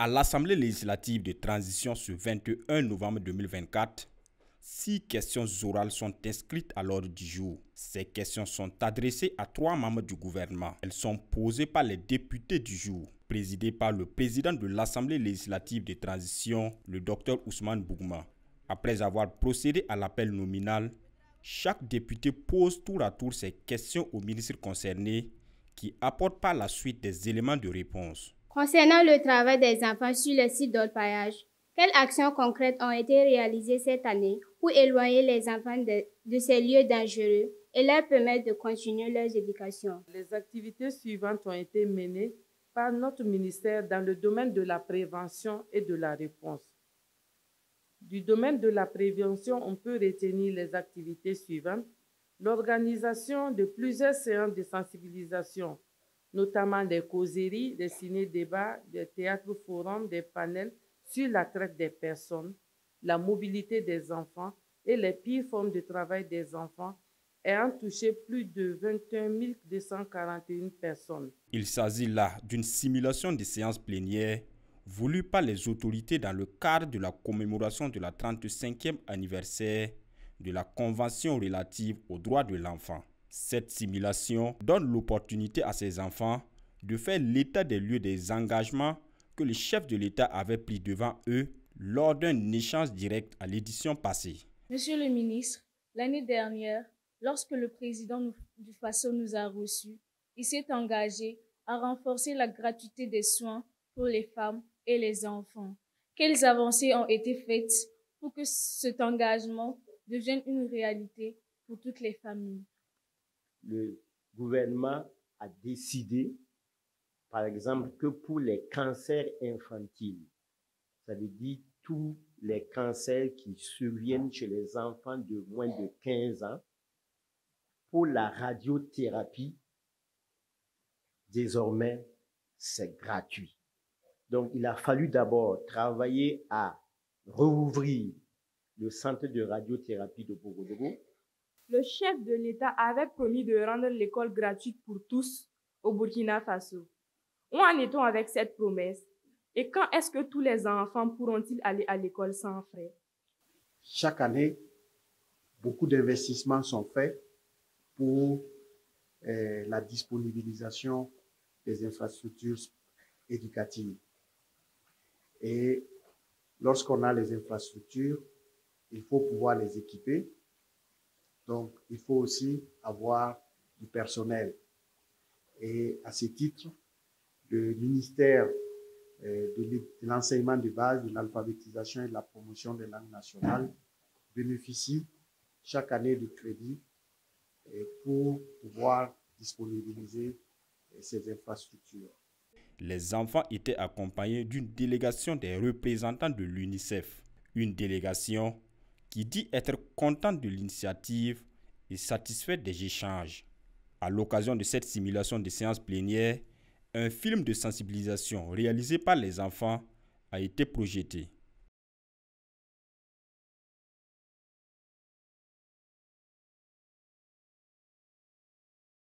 À l'Assemblée législative de transition ce 21 novembre 2024, 6 questions orales sont inscrites à l'ordre du jour. Ces questions sont adressées à 3 membres du gouvernement. Elles sont posées par les députés du jour, présidés par le président de l'Assemblée législative de transition, le Dr Ousmane Bougma. Après avoir procédé à l'appel nominal, chaque député pose tour à tour ses questions au ministre concerné qui apporte par la suite des éléments de réponse. Concernant le travail des enfants sur le site d'orpaillage, quelles actions concrètes ont été réalisées cette année pour éloigner les enfants de ces lieux dangereux et leur permettre de continuer leur éducation? Les activités suivantes ont été menées par notre ministère dans le domaine de la prévention et de la réponse. Du domaine de la prévention, on peut retenir les activités suivantes: l'organisation de plusieurs séances de sensibilisation, notamment des causeries, des ciné-débats, des théâtres-forums, des panels sur la traite des personnes, la mobilité des enfants et les pires formes de travail des enfants, ayant touché plus de 21 241 personnes. Il s'agit là d'une simulation de séances plénières voulue par les autorités dans le cadre de la commémoration de la 35e anniversaire de la Convention relative aux droits de l'enfant. Cette simulation donne l'opportunité à ces enfants de faire l'état des lieux des engagements que le chef de l'État avait pris devant eux lors d'un échange direct à l'édition passée. Monsieur le ministre, l'année dernière, lorsque le président du FASO nous a reçus, il s'est engagé à renforcer la gratuité des soins pour les femmes et les enfants. Quelles avancées ont été faites pour que cet engagement devienne une réalité pour toutes les familles? Le gouvernement a décidé, par exemple, que pour les cancers infantiles, ça veut dire tous les cancers qui surviennent chez les enfants de moins de 15 ans, pour la radiothérapie, désormais, c'est gratuit. Donc, il a fallu d'abord travailler à rouvrir le centre de radiothérapie de Bogodogo. Le chef de l'État avait promis de rendre l'école gratuite pour tous au Burkina Faso. Où en est-on avec cette promesse? Et quand est-ce que tous les enfants pourront-ils aller à l'école sans frais? Chaque année, beaucoup d'investissements sont faits pour la disponibilisation des infrastructures éducatives. Et lorsqu'on a les infrastructures, il faut pouvoir les équiper. Donc, il faut aussi avoir du personnel. Et à ce titre, le ministère de l'enseignement de base, de l'alphabétisation et de la promotion des langues nationales bénéficie chaque année de crédits pour pouvoir disponibiliser ces infrastructures. Les enfants étaient accompagnés d'une délégation des représentants de l'UNICEF, une délégation qui dit être contente de l'initiative et satisfaite des échanges. À l'occasion de cette simulation de séances plénières, un film de sensibilisation réalisé par les enfants a été projeté.